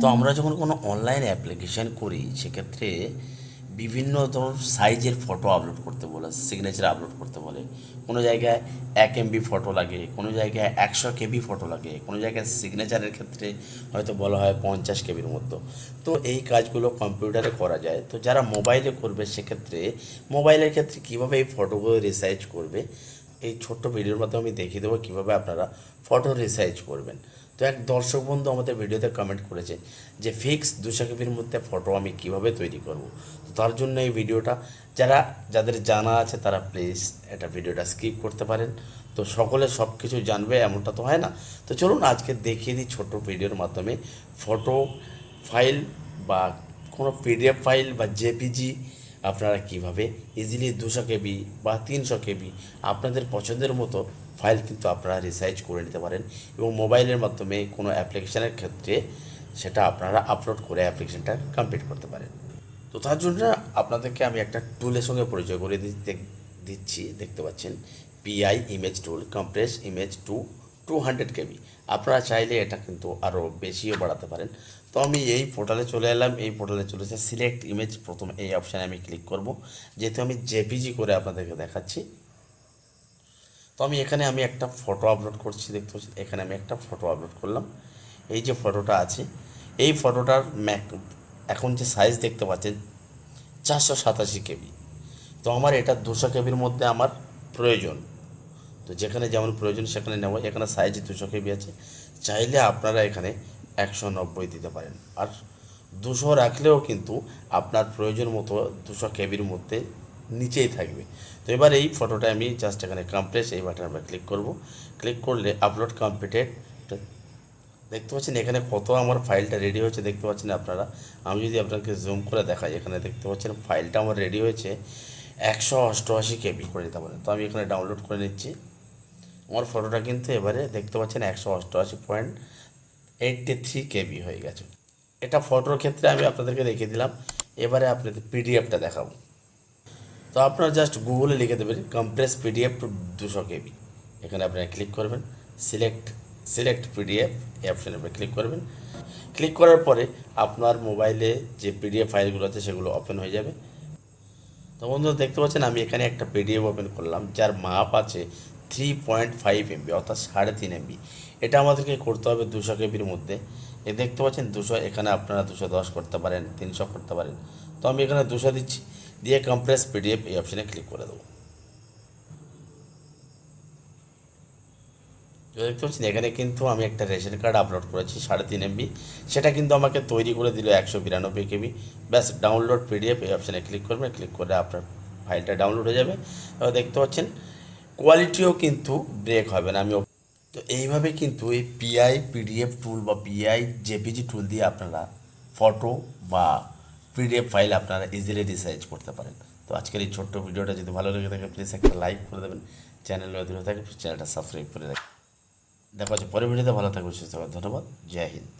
তো আমরা যখন কোনো অনলাইন অ্যাপ্লিকেশান করি সেক্ষেত্রে বিভিন্ন ধরুন সাইজের ফটো আপলোড করতে বলে, সিগনেচার আপলোড করতে বলে। কোনো জায়গায় 1 MB ফটো লাগে, কোনো জায়গায় 100 KB ফটো লাগে, কোনো জায়গায় সিগনেচারের ক্ষেত্রে হয়তো বলা হয় 50 KBর মতো। তো এই কাজগুলো কম্পিউটারে করা যায়। তো যারা মোবাইলে করবে সেক্ষেত্রে মোবাইলের ক্ষেত্রে কীভাবে এই ফটোগুলো রিসাইজ করবে, এই ছোট্ট ভিডিওর মাধ্যমে আমি দেখিয়ে দেবো কীভাবে আপনারা ফটো রিসাইজ করবেন। তো এক দর্শক বন্ধু আমাদের ভিডিওতে কমেন্ট করেছে যে ফিক্স 200 KBর মধ্যে ফটো আমি কিভাবে তৈরি করব। তো তার জন্য এই ভিডিওটা যাদের জানা আছে তারা প্লিজ এটা ভিডিওটা স্কিপ করতে পারেন। তো সকলে সব কিছু জানবে এমনটা তো হয় না। তো চলুন আজকে দেখিয়ে দিই ছোট্ট ভিডিওর মাধ্যমে ফটো ফাইল বা কোনো PDF ফাইল বা জেপিজি আপনারা কিভাবে ইজিলি 200 KB বা 300 KB আপনাদের পছন্দের মতো ফাইল কিন্তু আপনারা রিসাইজ করে নিতে পারেন এবং মোবাইলের মাধ্যমে কোনো অ্যাপ্লিকেশানের ক্ষেত্রে সেটা আপনারা আপলোড করে অ্যাপ্লিকেশানটা কমপ্লিট করতে পারেন। তো তার জন্য আপনাদেরকে আমি একটা টুলের সঙ্গে পরিচয় করে দিচ্ছি। দেখতে পাচ্ছেন PI image tool, compress image to 200 KB। আপনারা চাইলে এটা কিন্তু আরও বেশিও বাড়াতে পারেন। তো আমি এই পোর্টালে চলে এলাম। এই পোর্টালে চলেছে সিলেক্ট ইমেজ, প্রথম এই অপশানে আমি ক্লিক করব, যেহেতু আমি জেপিজি করে আপনাদেরকে দেখাচ্ছি। তো এখানে আমি একটা ফটো আপলোড করছি, দেখতে পাচ্ছি এখানে আমি একটা ফটো আপলোড করলাম। এই যে ফটোটা আছে এই ফটোটার এখন যে সাইজ দেখতে পাচ্ছেন 487 KB। তো আমার এটা 200 KBর মধ্যে আমার প্রয়োজন। তো যেখানে যেমন প্রয়োজন সেখানে নেব। এখানে সাইজ 200 KB আছে, চাইলে আপনারা এখানে 190 দিতে পারেন। আর 200 রাখলেও কিন্তু আপনার প্রয়োজন মতো 200 KBর মধ্যে নিচেই থাকবে। তো এবার এই ফটোটা আমি জাস্ট এখানে কমপ্রেস এই বাটনে আমরা ক্লিক করব। ক্লিক করলে আপলোড কমপ্লিটেড দেখতে পাচ্ছেন। এখানে কত আমার ফাইলটা রেডি হয়েছে দেখতে পাচ্ছেন আপনারা। আমি যদি আপনাকে জুম করে দেখাই, এখানে দেখতে পাচ্ছেন ফাইলটা আমার রেডি হয়েছে 188 KB করে নিতে পারেন। তো আমি এখানে ডাউনলোড করে নিচ্ছি। আমার ফটোটা কিন্তু এবারে দেখতে পাচ্ছেন 188.83 KB হয়ে গেছে। এটা ফটোর ক্ষেত্রে আমি আপনাদেরকে দেখিয়ে দিলাম। এবারে আপনাদের পিডিএফটা দেখাবো। তো আপনারা জাস্ট গুগলে লিখে দেবেন কম্প্রেস পিডিএফ টু 200 KB। এখানে আপনারা ক্লিক করবেন, সিলেক্ট পিডিএফ এই অপশানে আপনি ক্লিক করবেন। ক্লিক করার পরে আপনার মোবাইলে যে পিডিএফ ফাইলগুলো আছে সেগুলো ওপেন হয়ে যাবে। তো বন্ধুরা দেখতে পাচ্ছেন আমি এখানে একটা পিডিএফ ওপেন করলাম যার মাপ আছে 3.5 MB অর্থাৎ 3.5 MB। এটা আমাদেরকে করতে হবে 200 KBর মধ্যে। দেখতে পাচ্ছেন 200, এখানে আপনারা 210 করতে পারেন, 300 করতে পারেন। তো আমি এখানে 200 দিচ্ছি, দিয়ে কম্প্রেস পিডিএফ এই অপশানে ক্লিক করে দেবো। দেখতে পাচ্ছেন এখানে কিন্তু আমি একটা রেশন কার্ড আপলোড করেছি 3.5 MB, সেটা কিন্তু আমাকে তৈরি করে দিল 192 KB। ব্যাস ডাউনলোড পিডিএফ এই অপশানে ক্লিক করবেন, ক্লিক করে আপনার ফাইলটা ডাউনলোড হয়ে যাবে। এবার দেখতে পাচ্ছেন কোয়ালিটিও কিন্তু ব্রেক হবে না। তো এইভাবে কিন্তু এই পিআই পিডিএফ টুল বা পিআই জেপিজি টুল দিয়ে আপনারা ফটো বা পিডিএফ ফাইল আপনারা ইজিলি রিসাইজ করতে পারেন। তো আজকের এই ছোট্ট ভিডিওটা যদি ভালো লেগে থাকে প্লিজ একটা লাইক করে দেবেন। চ্যানেল নতুন হয়ে থাকে চ্যানেলটা সাবস্ক্রাইব করে রাখবেন। দেখা হচ্ছে পরের ভিডিওতে। ভালো থাকবে, সুস্থ থাকবেন। ধন্যবাদ। জয় হিন্দ।